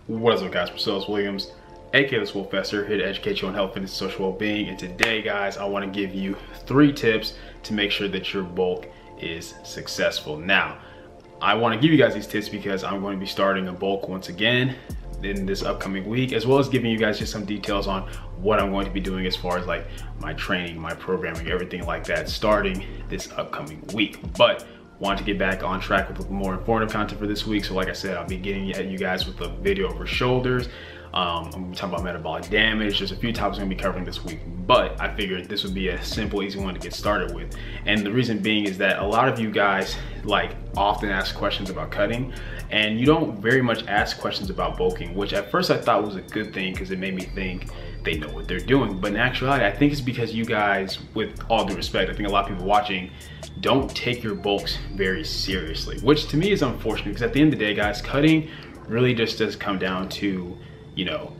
What is up, guys? Marcellus Williams, aka TheSwolefessor, here to educate you on health, fitness, and social well-being. And today, guys, I want to give you 3 tips to make sure that your bulk is successful. Now, I want to give you guys these tips because I'm going to be starting a bulk once again in this upcoming week, as well as giving you guys just some details on what I'm going to be doing as far as like my training, my programming, everything like that, starting this upcoming week. But wanted to get back on track with more informative content for this week. So like I said, I'll be getting at you guys with a video over shoulders. I'm gonna be talking about metabolic damage. There's a few topics I'm gonna be covering this week, but I figured this would be a simple, easy one to get started with. And the reason being is that a lot of you guys like often ask questions about cutting, and you don't very much ask questions about bulking, which at first I thought was a good thing because it made me think they know what they're doing. But in actuality, I think it's because you guys, with all due respect, I think a lot of people watching don't take your bulks very seriously, which to me is unfortunate because at the end of the day, guys, cutting really just does come down to, you know,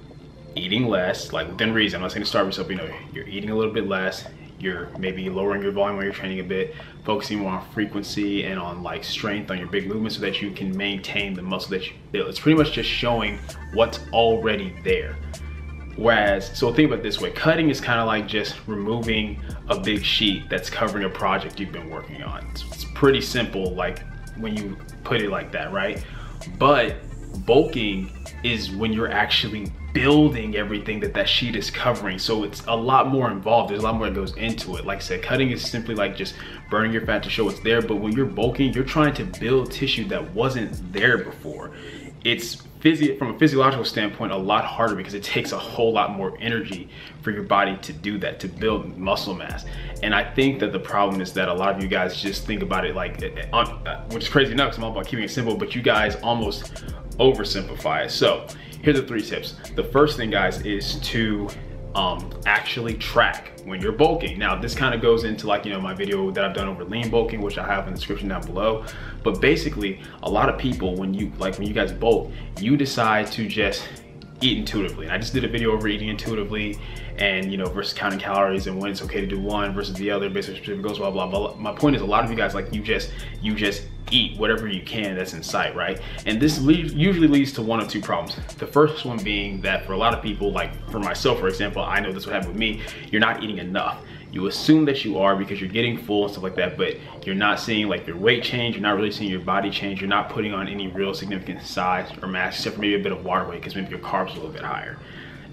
eating less, like within reason. I'm not saying to starve yourself, you know, you're eating a little bit less, you're maybe lowering your volume while you're training a bit, focusing more on frequency and on like strength on your big movements so that you can maintain the muscle that you build. It's pretty much just showing what's already there. Whereas, so think about it this way, cutting is kind of like just removing a big sheet that's covering a project you've been working on. It's pretty simple, like when you put it like that, right? But bulking is when you're actually building everything that sheet is covering. So it's a lot more involved. There's a lot more that goes into it. Like I said, cutting is simply like just burning your fat to show it's there. But when you're bulking, you're trying to build tissue that wasn't there before. It's from a physiological standpoint a lot harder because it takes a whole lot more energy for your body to do that, to build muscle mass. And I think that the problem is that a lot of you guys just think about it like, which is crazy enough because I'm all about keeping it simple, but you guys almost oversimplify it. So here's the 3 tips. The first thing, guys, is to actually track when you're bulking. Now this kind of goes into like, you know, my video that I've done over lean bulking, which I have in the description down below. But basically a lot of people, when you guys bulk, you decide to just eat intuitively. And I just did a video over eating intuitively and, you know, versus counting calories and when it's okay to do one versus the other based on specific goals, blah, blah, blah. My point is a lot of you guys, like you just eat whatever you can that's in sight, right? And this usually leads to one of 2 problems. The first one being that for a lot of people, like for myself, for example, I know this would happen with me, you're not eating enough. You assume that you are because you're getting full and stuff like that, but you're not seeing like your weight change, you're not really seeing your body change, you're not putting on any real significant size or mass except for maybe a bit of water weight because maybe your carbs are a little bit higher.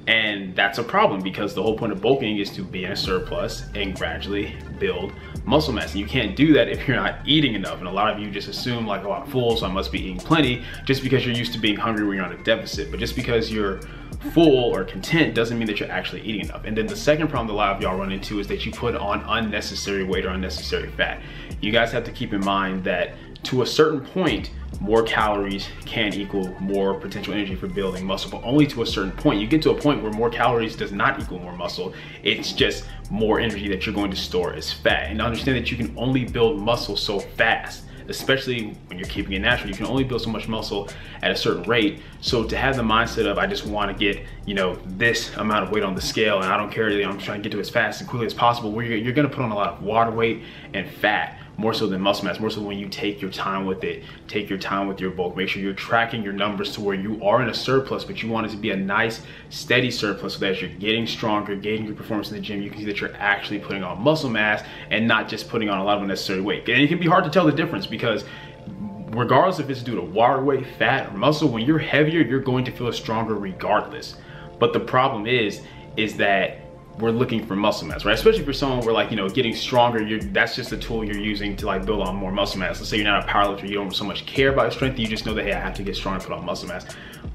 And that's a problem because the whole point of bulking is to be in a surplus and gradually build muscle mass. And you can't do that if you're not eating enough. And a lot of you just assume like, oh, I'm full, so I must be eating plenty, just because you're used to being hungry when you're on a deficit. But just because you're full or content doesn't mean that you're actually eating enough. And then the second problem that a lot of y'all run into is that you put on unnecessary weight or unnecessary fat. You guys have to keep in mind that to a certain point, more calories can equal more potential energy for building muscle, but only to a certain point. You get to a point where more calories does not equal more muscle. It's just more energy that you're going to store as fat. And understand that you can only build muscle so fast, especially when you're keeping it natural. You can only build so much muscle at a certain rate. So to have the mindset of, I just want to get, you know, this amount of weight on the scale and I don't care, I'm trying to get to it as fast and quickly as possible, where you're going to put on a lot of water weight and fat, more so than muscle mass, more so when you take your time with it, take your time with your bulk. Make sure you're tracking your numbers to where you are in a surplus, but you want it to be a nice, steady surplus so that as you're getting stronger, getting your performance in the gym, you can see that you're actually putting on muscle mass and not just putting on a lot of unnecessary weight. And it can be hard to tell the difference because regardless if it's due to water weight, fat, or muscle, when you're heavier, you're going to feel stronger regardless. But the problem is that we're looking for muscle mass, right? Especially for someone where like, you know, getting stronger, that's just a tool you're using to like build on more muscle mass. Let's say you're not a powerlifter, you don't so much care about your strength, you just know that, hey, I have to get strong and put on muscle mass.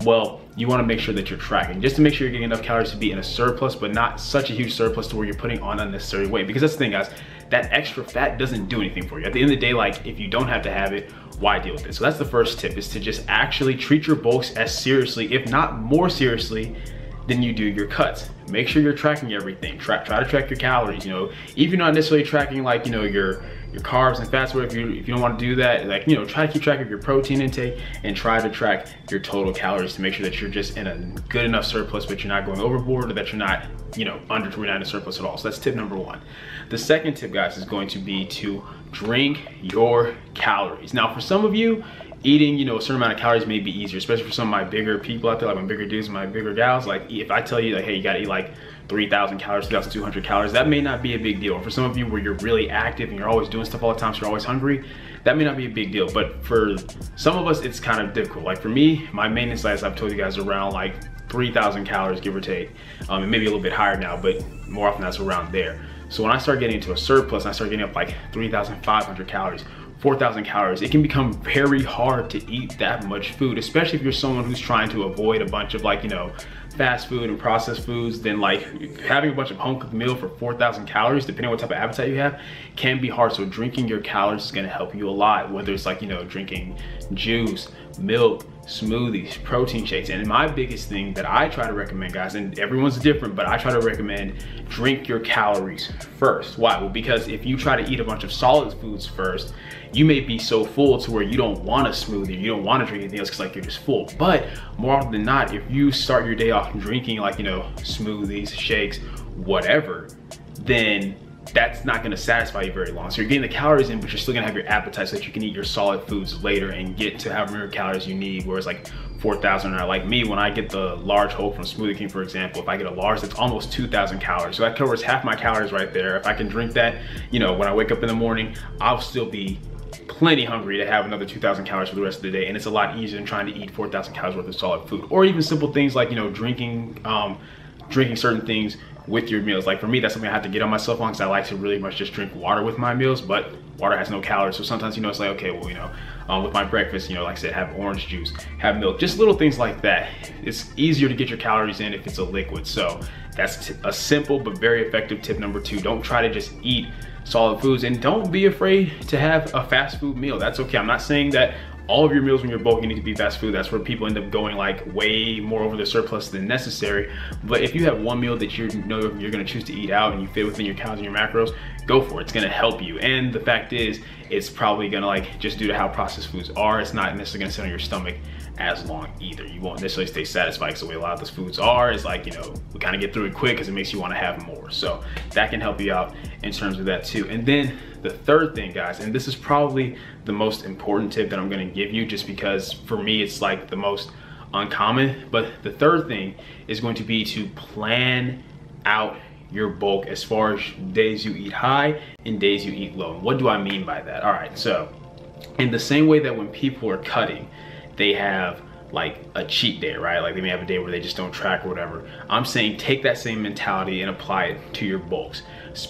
Well, you wanna make sure that you're tracking, just to make sure you're getting enough calories to be in a surplus, but not such a huge surplus to where you're putting on unnecessary weight. Because that's the thing, guys, that extra fat doesn't do anything for you. At the end of the day, like if you don't have to have it, why deal with it? So that's the first tip, is to just actually treat your bulks as seriously, if not more seriously, than you do your cuts. Make sure you're tracking everything. Try to track your calories, you know, even if you're not necessarily tracking like, you know, your carbs and fats, whatever. If you don't want to do that, like, you know, try to keep track of your protein intake and try to track your total calories to make sure that you're just in a good enough surplus, but you're not going overboard, or that you're not, you know, under to in a surplus at all. So that's tip number 1. The second tip, guys, is going to be to drink your calories. Now, for some of you, eating, you know, a certain amount of calories may be easier, especially for some of my bigger people out there, like my bigger dudes and my bigger gals. Like if I tell you like, hey, you gotta eat like 3,000 calories, 3,200 calories, that may not be a big deal. For some of you where you're really active and you're always doing stuff all the time, so you're always hungry, that may not be a big deal. But for some of us, it's kind of difficult. Like for me, my maintenance size, I've told you guys, around like 3,000 calories, give or take, and maybe a little bit higher now, but more often that's around there. So when I start getting into a surplus and I start getting up like 3,500 calories, 4,000 calories, it can become very hard to eat that much food, especially if you're someone who's trying to avoid a bunch of like, you know, fast food and processed foods. Then like having a bunch of home cooked meal for 4,000 calories, depending on what type of appetite you have, can be hard. So drinking your calories is gonna help you a lot, whether it's like, you know, drinking juice, milk, smoothies, protein shakes. And my biggest thing that I try to recommend, guys, and everyone's different, but I try to recommend drink your calories first. Why? Well, because if you try to eat a bunch of solid foods first, you may be so full to where you don't want a smoothie, you don't want to drink anything else because like you're just full. But more often than not, if you start your day off drinking like, you know, smoothies, shakes, whatever, then that's not gonna satisfy you very long. So you're getting the calories in, but you're still gonna have your appetite so that you can eat your solid foods later and get to however many calories you need, whereas like 4,000, or like me, when I get the large Hulk from Smoothie King, for example, if I get a large, that's almost 2,000 calories. So that covers half my calories right there. If I can drink that, you know, when I wake up in the morning, I'll still be plenty hungry to have another 2,000 calories for the rest of the day. And it's a lot easier than trying to eat 4,000 calories worth of solid food, or even simple things like, you know, drinking certain things with your meals. Like for me, that's something I have to get on myself on, because I like to really much just drink water with my meals, but water has no calories. So sometimes, you know, it's like, okay, well, you know, with my breakfast, you know, like I said, have orange juice, have milk, just little things like that. It's easier to get your calories in if it's a liquid. So that's a simple but very effective tip number 2. Don't try to just eat solid foods, and don't be afraid to have a fast food meal. That's okay. I'm not saying that all of your meals when you're bulking need to be fast food. That's where people end up going like way more over the surplus than necessary. But if you have one meal that you know you're gonna choose to eat out and you fit within your calories and your macros, go for it. It's gonna help you. And the fact is, it's probably gonna, like, just due to how processed foods are, it's not necessarily gonna sit on your stomach as long either. You won't necessarily stay satisfied, because the way a lot of those foods are is like, you know, we kind of get through it quick because it makes you want to have more. So that can help you out in terms of that too. And then the third thing, guys, and this is probably the most important tip that I'm going to give you, just because for me it's like the most uncommon, but the third thing is going to be to plan out your bulk as far as days you eat high and days you eat low. And what do I mean by that? All right, so in the same way that when people are cutting, they have like a cheat day, right? Like they may have a day where they just don't track or whatever. I'm saying take that same mentality and apply it to your bulks.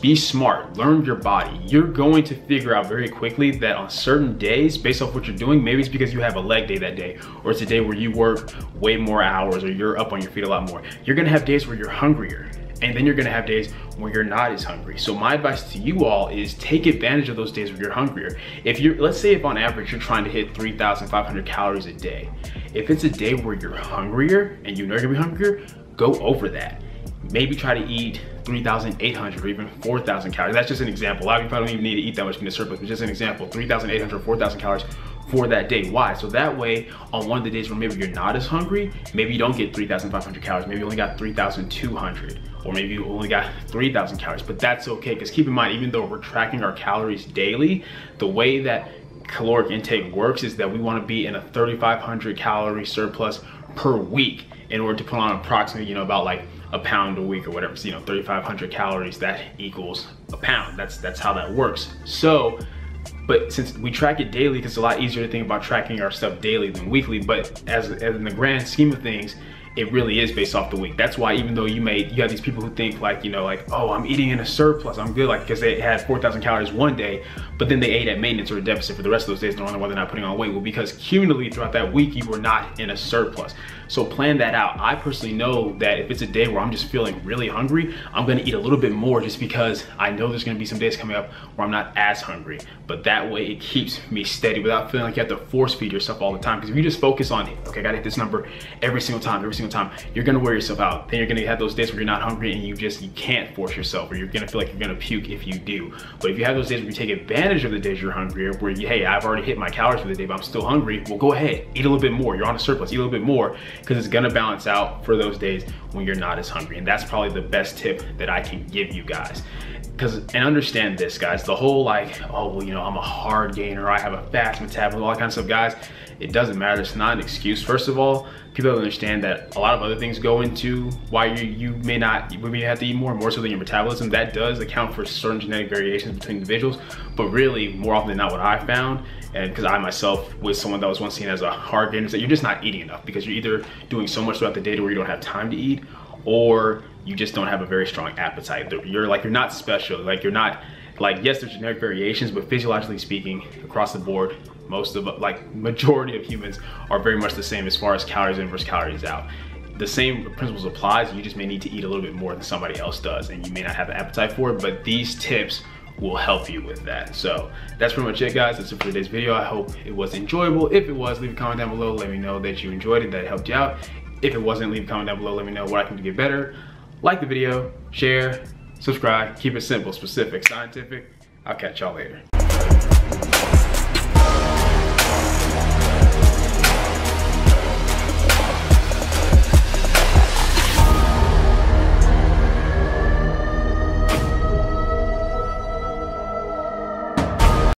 Be smart, learn your body. You're going to figure out very quickly that on certain days, based off what you're doing, maybe it's because you have a leg day that day, or it's a day where you work way more hours, or you're up on your feet a lot more. You're gonna have days where you're hungrier, and then you're gonna have days where you're not as hungry. So my advice to you all is take advantage of those days where you're hungrier. If you're, let's say if on average you're trying to hit 3,500 calories a day, if it's a day where you're hungrier and you know you're gonna be hungrier, go over that. Maybe try to eat 3,800 or even 4,000 calories. That's just an example. A lot of you probably don't even need to eat that much in the surplus, but just an example, 3,800 or 4,000 calories for that day. Why? So that way, on one of the days where maybe you're not as hungry, maybe you don't get 3,500 calories, maybe you only got 3,200, or maybe you only got 3,000 calories, but that's okay, because keep in mind, even though we're tracking our calories daily, the way that caloric intake works is that we want to be in a 3,500 calorie surplus per week in order to put on approximately, you know, about like a pound a week or whatever. So, you know, 3,500 calories, that equals a pound. That's how that works. So, but since we track it daily, because it's a lot easier to think about tracking our stuff daily than weekly, but as in the grand scheme of things, it really is based off the week. That's why even though you have these people who think like, you know, like, oh, I'm eating in a surplus, I'm good, like, because they had 4,000 calories one day, but then they ate at maintenance or a deficit for the rest of those days, and they're wondering why they're not putting on weight. Well, because cumulatively throughout that week, you were not in a surplus. So plan that out. I personally know that if it's a day where I'm just feeling really hungry, I'm gonna eat a little bit more, just because I know there's gonna be some days coming up where I'm not as hungry. But that way it keeps me steady without feeling like you have to force feed yourself all the time. Because if you just focus on, okay, I gotta hit this number every single time, you're gonna wear yourself out. Then you're gonna have those days where you're not hungry and you can't force yourself, or you're gonna feel like you're gonna puke if you do. But if you have those days where you take advantage of the days you're hungrier, where you, hey, I've already hit my calories for the day, but I'm still hungry, well, go ahead, eat a little bit more. You're on a surplus, eat a little bit more, because it's gonna balance out for those days when you're not as hungry. And that's probably the best tip that I can give you guys. And understand this, guys, the whole like, oh, well, you know, I'm a hard gainer, I have a fast metabolism, all that kind of stuff, guys, it doesn't matter. It's not an excuse. First of all, people don't understand that a lot of other things go into why you may have to eat more so than your metabolism. That does account for certain genetic variations between individuals, but really more often than not what I found, and because I myself was someone that was once seen as a hard gainer, is that you're just not eating enough because you're either doing so much throughout the day to where you don't have time to eat, or you just don't have a very strong appetite. You're not special. Like, you're not, like, yes, there's genetic variations, but physiologically speaking, across the board, majority of humans are very much the same as far as calories in versus calories out. The same principles applies. You just may need to eat a little bit more than somebody else does, and you may not have the appetite for it, but these tips will help you with that. So that's pretty much it, guys. That's it for today's video. I hope it was enjoyable. If it was, leave a comment down below. Let me know that you enjoyed it, that it helped you out. If it wasn't, leave a comment down below. Let me know what I can do to get better. Like the video, share, subscribe. Keep it simple, specific, scientific. I'll catch y'all later.